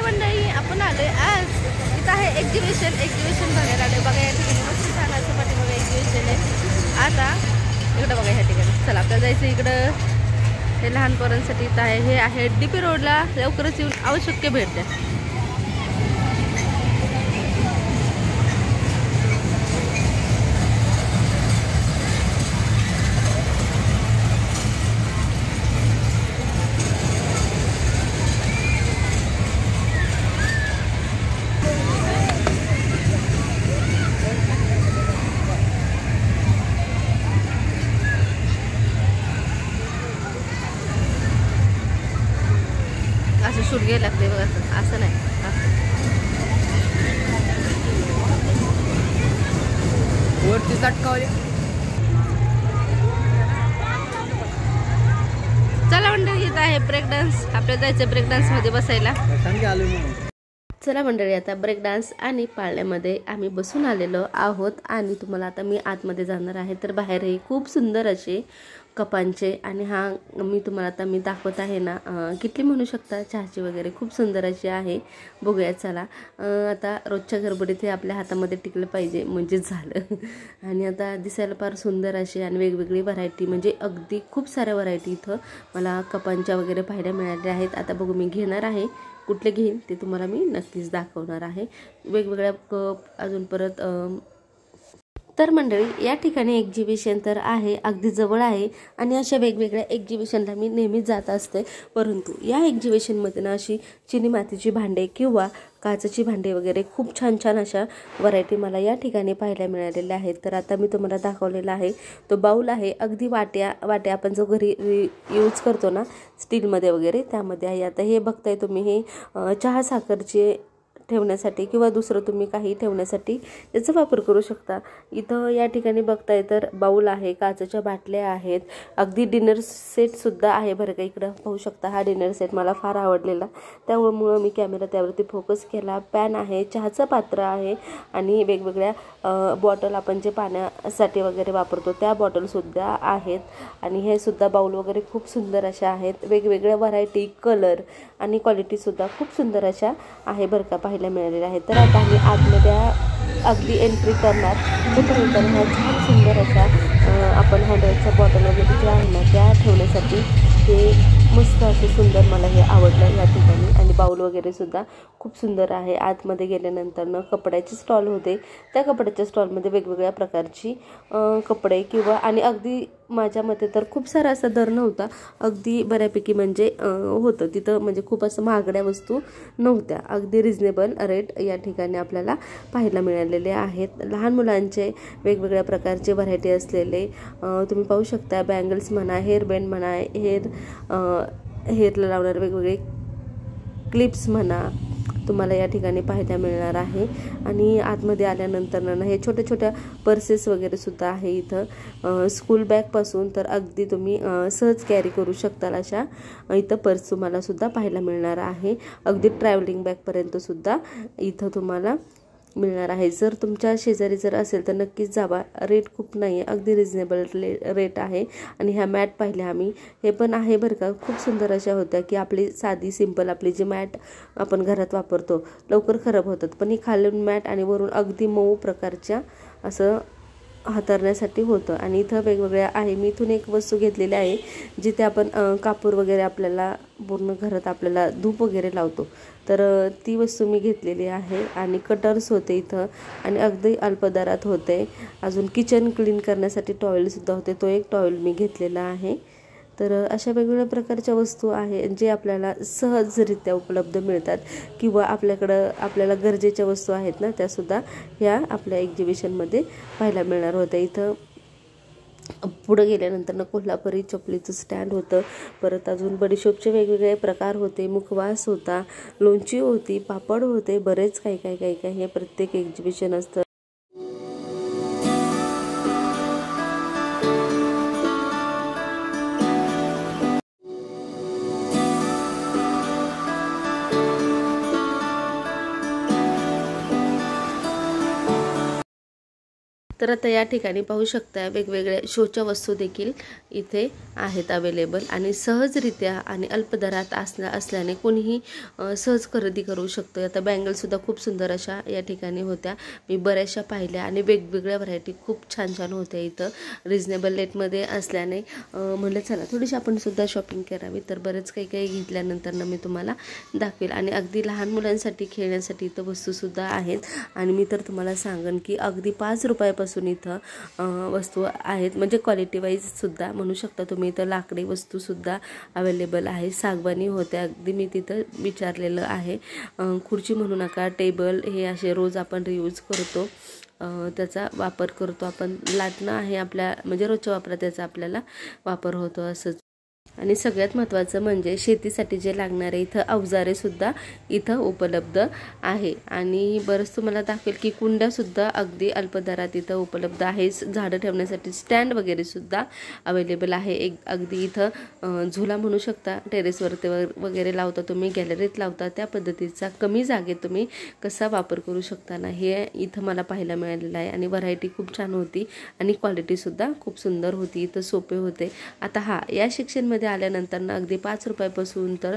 मंडळी, आपण आलोय आज इथं आहे एक्झिबिशन बघायला आलोय बघा। या ठिकाणी मस्त छान असं पाठीमागे एक्झिबिशन आहे। आता इकडं बघा ह्या ठिकाणी, चला आपल्याला जायचं इकडं। हे लहान पोरांसाठी इथं आहे, हे आहे DP रोडला। लवकरच येऊन आवश्यक भेट द्या। असं शूट घ्यायला लागते बघा, असं नाही वरती चटकावले। चला मंडळी, इथं आहे ब्रेक डान्स। आपल्याला जायचं ब्रेक डान्स मध्ये बसायला। चला मंडळी, आता ब्रेक डान्स आणि पाळण्यामध्ये आम्ही बसून आलेलो आहोत आणि तुम्हाला आता मी आतमध्ये जाणार आहे। तर बाहेर हे खूप सुंदर असे कपांचे आणि हा मी तुम्हाला आता मी दाखवत आहे ना, किटली म्हणू शकता, चहाची वगैरे खूप सुंदर अशी आहे। बघूया चला। आता रोजच्या गडबडीत हे आपल्या हातामध्ये टिकलं पाहिजे म्हणजे झालं। आणि आता दिसायला फार सुंदर असे आणि वेगवेगळी व्हरायटी, म्हणजे अगदी खूप साऱ्या व्हरायटी इथं मला कपांच्या वगैरे पाहायला मिळाल्या आहेत। आता बघू मी घेणार आहे, कुठले घेईन ते तुम्हाला मी नक्कीच दाखवणार आहे। वेगवेगळ्या कप अजून परत तर मंडळी, या ठिकाणी एक्झिबिशन तर आहे, अगदी जवळ आहे आणि अशा वेगवेगळ्या एक्झिबिशनला मी नेहमीच जात असते। परंतु या एक्झिबिशनमध्ये ना अशी चिनी मातीची भांडे किंवा काचेची भांडे वगैरे खूप छान छान अशा व्हरायटी मला या ठिकाणी पाहायला मिळालेल्या आहेत। तर आता मी तुम्हाला दाखवलेला आहे तो बाऊल आहे, अगदी वाट्या आपण जो घरी यूज करतो ना स्टीलमध्ये वगैरे, त्यामध्ये आहे। आता हे बघताय तुम्ही, हे चहा साखरचे ठेवण्यासाठी किंवा दुसरं तुम्ही काही ठेवण्यासाठी याचा वापर करू शकता। इथं या ठिकाणी बघताय तर बाऊल आहे, काचेच्या बाटल्या आहेत, अगदी डिनर सेट सुद्धा आहे बरं का। इकडं पाहू शकता, हा डिनर सेट मला फार आवडलेला, त्यामुळे मी कॅमेरा त्यावरती फोकस केला। पॅन आहे, चहाचं पात्र आहे आणि वेगवेगळ्या बॉटल आपण जे पाण्यासाठी वगैरे वापरतो त्या बॉटल सुद्धा आहेत। आणि हे सुद्धा बाऊल वगैरे खूप सुंदर अशा आहेत, वेगवेगळ्या व्हरायटी, कलर आणि क्वालिटी सुद्धा खूप सुंदर अशा आहे बरं का, पाहायला मिळालेले आहे। तर आता आम्ही आतमध्ये अगदी एंट्री करणार, तोपर्यंत ह्या छान सुंदर अशा आपण हँडवॉशच्या बॉटल वगैरे ज्या आहे ना त्या ठेवण्यासाठी हे मस्त असे सुंदर मला हे आवडलं या ठिकाणी। आणि बाऊल वगैरे सुद्धा खूप सुंदर आहे। आतमध्ये गेल्यानंतर न कपड्याचे स्टॉल होते, त्या कपड्याच्या स्टॉलमध्ये वेगवेगळ्या प्रकारची कपडे किंवा आणि अगदी माझ्या मते तर खूप सारा असा दर नव्हता, अगदी बऱ्यापैकी म्हणजे होतं तिथं, म्हणजे खूप असं महागड्या वस्तू नव्हत्या, अगदी रिजनेबल रेट या ठिकाणी आपल्याला पाहायला मिळालेले आहेत। लहान मुलांचे वेगवेगळ्या प्रकारचे व्हरायटी असलेले तुम्ही पाहू शकता, बँगल्स म्हणा, हेअरबँड म्हणा, हेअरला लावणारे वेगवेगळे क्लिप्स म्हणा, तुम्हाला या ठिकाणी पाहायला मिळणार आहे। आणि आतमध्ये आल्यानंतर ना हे छोट्या छोट्या पर्सेस वगैरे सुद्धा आहे इथं, स्कूल बॅगपासून तर अगदी तुम्ही सहज कॅरी करू शकता अशा इथं पर्स तुम्हाला सुद्धा पाहायला मिळणार आहे। अगदी ट्रॅव्हलिंग बॅगपर्यंत सुद्धा इथं तुम्हाला मिळणार आहे। जर तुमच्या शेजारी जर असेल तर नक्कीच जावा, रेट खूप नाही आहे, अगदी रिजनेबल रेट आहे। आणि ह्या मॅट पाहिल्या आम्ही, हे पण आहे बरं का, खूप सुंदर अशा होत्या की आपली साधी सिंपल आपली जी मॅट आपण घरात वापरतो लवकर खराब होतात, पण ही खालून मॅट आणि वरून अगदी मऊ प्रकारच्या असं हाताळण्यासाठी होतं। आणि इथं वेगवेगळ्या आहे, मी इथून एक वस्तू घेतलेली आहे जिथे आपण कापूर वगैरे आपल्याला पूर्ण घरात आपल्याला धूप वगैरे लावतो, तर ती वस्तू मी घेतलेली आहे। आणि कटर्स होते इथं आणि अगदी अल्प दरात होते। अजून किचन क्लीन करण्यासाठी टॉवेलसुद्धा होते, तो एक टॉवेल मी घेतलेला आहे। तर अशा वेगवेगळ्या प्रकारच्या वस्तू आहेत जे आपल्याला सहजरित्या उपलब्ध मिळतात किंवा आपल्याला गरजेच्या वस्तू आहेत ना त्यासुद्धा ह्या आपल्या एक्झिबिशनमध्ये पाहायला मिळणार होत्या। इथं पुढे गेल्यानंतर ना कोल्हापुरी चपलीचं स्टँड होतं, परत अजून बडीशोपचे वेगवेगळे प्रकार होते, मुखवास होता, लोणची होती, पापड होते, बरेच काही हे प्रत्येक एक्झिबिशन असतं। तर आता या ठिकाणी पाहू शकता वेगवेगळ्या शोच्या वस्तू देखील इथे आहेत अवेलेबल आणि सहजरित्या आणि अल्प दरात असल्याने कोणीही सहज खरेदी करू शकतो। आता बँगलसुद्धा खूप सुंदर अशा या ठिकाणी होत्या, मी बऱ्याचशा पाहिल्या आणि वेगवेगळ्या व्हरायटी खूप छान छान होत्या इथं रिजनेबल रेटमध्ये असल्याने म्हटलं चला थोडीशी आपण सुद्धा शॉपिंग करावी। तर बरेच काही घेतल्यानंतर मी तुम्हाला दाखवेल आणि अगदी लहान मुलांसाठी खेळण्यासाठी इथं वस्तूसुद्धा आहेत आणि मी तर तुम्हाला सांगेन की अगदी 5 रुपयापासून इथं वस्तू आहेत, म्हणजे क्वालिटी वाईज सुद्धा म्हणू शकता तुम्ही। इथं लाकडी वस्तूसुद्धा अवेलेबल आहे, सागवानी होत्या अगदी मी तिथं विचारलेलं आहे। खुर्ची म्हणू नका, टेबल हे असे रोज आपण रियूज करतो, त्याचा वापर करतो आपण, लाटणं आहे आपल्या म्हणजे रोजच्या वापरात त्याचा आपल्याला वापर होतो असंच। आणि सगळ्यात महत्त्वाचं म्हणजे शेतीसाठी जे लागणारे इथं अवजारे सुद्धा इथं उपलब्ध आहे आणि बरंच तुम्हाला दाखवेल की कुंड्यासुद्धा अगदी अल्प दरात इथं उपलब्ध आहे। झाडं ठेवण्यासाठी स्टँड वगैरे सुद्धा अवेलेबल आहे। एक अगदी इथं झुला म्हणू शकता, टेरेसवरती वगैरे लावता तुम्ही, गॅलरीत लावता, त्या पद्धतीचा कमी जागेत तुम्ही कसा वापर करू शकता ना, हे इथं मला पाहायला मिळालेलं आहे आणि व्हरायटी खूप छान होती आणि क्वालिटीसुद्धा खूप सुंदर होती। इथं सोपे होते। आता या सेक्शनमध्ये आल्यानंतर ना अगदी 5 रुपयापासून तर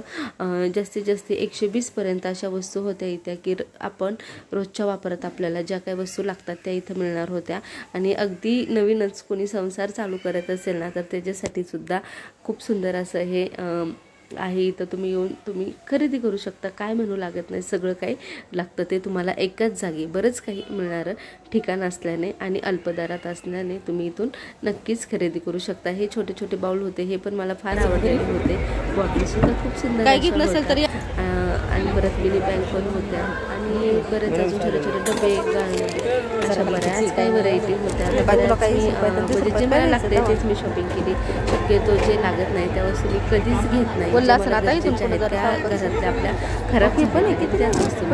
जास्तीत जास्त 120 पर्यंत अशा वस्तू होत्या इथं की आपण रोजच्या वापरात आपल्याला ज्या काही वस्तू लागतात त्या इथं मिळणार होत्या आणि अगदी नवीनच कोणी संसार चालू करत असेल ना तर त्याच्यासाठी सुद्धा खूप सुंदर असं हे आहे। इथं तुम्ही येऊन तुम्ही खरेदी करू शकता, काय म्हणू लागत नाही, सगळं काही लागतं ते तुम्हाला एकाच जागी बरंच काही मिळणारं ठिकाण असल्याने आणि अल्प दरात असल्याने तुम्ही इथून नक्कीच खरेदी करू शकता। हे छोटे छोटे बाउल होते, हे पण मला फार आवडलेले होते, बॉटलसुद्धा खूप सुंदर काय घेत नसेल तरी आणि परत मिनी बँक पण होत्या आणि बरेच अजून छोटे छोटे डबे गाळणे बऱ्याच काही व्हरायटी होत्या। म्हणजे जे मला लागते तेच मी शॉपिंग केली, शक्यतो जे लागत नाही त्या वस्तू मी कधीच घेत नाही, घरातल्या आपल्या खराब पण आहे की त्याच वस्तू।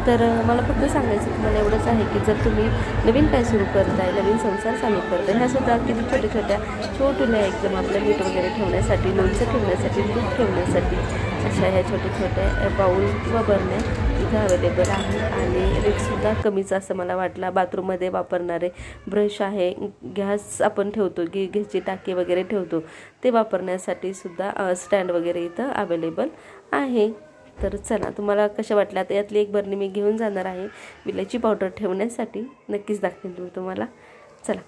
तर मला फक्त सांगायचं तुम्हाला एवढंच आहे की जर तुम्ही नवीन काय सुरू करताय, नवीन संसार चालू करताय, ह्या सुद्धा किती छोट्या एकदम आपल्या मीठ वगैरे ठेवण्यासाठी, लोणचं ठेवण्यासाठी, दूध ठेवण्यासाठी अशा ह्या छोट्या बाऊल किंवा बरण्या इथं अवेलेबल आहे आणि रेटसुद्धा कमीच असं मला वाटलं। बाथरूममध्ये वापरणारे ब्रश आहे, गॅस आपण ठेवतो की गॅसची टाकी वगैरे ठेवतो ते वापरण्यासाठी सुद्धा स्टँड वगैरे इथं अवेलेबल आहे। तर चला तुम्हाला कशा वाटल्या, आता यातली एक बरणी मी घेऊन जाणार आहे विलायची पावडर ठेवण्यासाठी, नक्कीच दाखवेन तुम्हाला। चला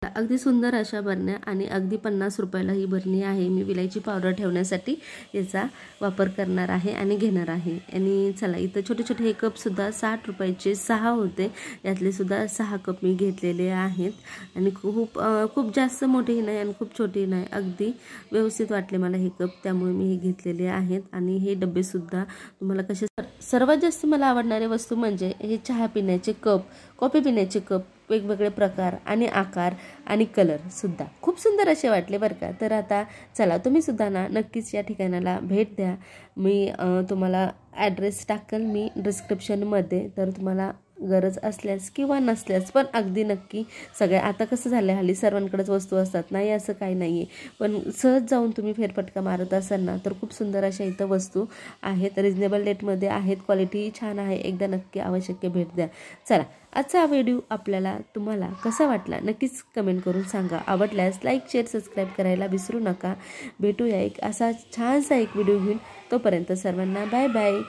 अगदी सुंदर अशा बरण्या आणि अगदी 50 रुपयाला ही बरणी आहे। मी विलायची पावडर ठेवण्यासाठी याचा वापर करणार आहे आणि घेणार आहे। आणि चला इथं छोटे छोटे हे कपसुद्धा 60 रुपयाचे 6 होते, यातले सुद्धा 6 कप मी घेतलेले आहेत आणि खूप जास्त मोठेही नाही आणि खूप छोटेही नाही, अगदी व्यवस्थित वाटले मला हे कप, त्यामुळे मी हे घेतलेले आहेत। आणि हे डबेसुद्धा तुम्हाला कसे, सर्वात जास्त मला आवडणारे वस्तू म्हणजे हे चहा पिण्याचे कप, कॉफी पिण्याचे कप, वेगवेगळे प्रकार आणि आकार आणि कलर सुद्धा खूप सुंदर असे वाटले बरं का। तर आता चला तुम्ही सुद्धा ना नक्कीच या ठिकाणाला भेट द्या। मी तुम्हाला ॲड्रेस टाकेल मी डिस्क्रिप्शनमध्ये, तर तुम्हाला गरज असल्यास किंवा नसल्यास पण अगदी नक्की सगळ्या, आता कसं झालं हल्ली सर्वांकडेच वस्तू असतात, नाही असं काही नाही आहे, पण सहज जाऊन तुम्ही फेरफटका मारत असाल ना तर खूप सुंदर अशा इथं वस्तू आहेत, रिजनेबल रेटमध्ये आहेत, क्वालिटी छान आहे, एकदा नक्की आवश्यक भेट द्या। चला आजचा व्हिडिओ आपल्याला तुम्हाला कसा वाटला नक्कीच कमेंट करून सांगा, आवडल्यास लाईक शेअर सबस्क्राईब करायला विसरू नका। भेटूया एक असा छानसा एक व्हिडिओ घेऊन, तोपर्यंत सर्वांना बाय बाय।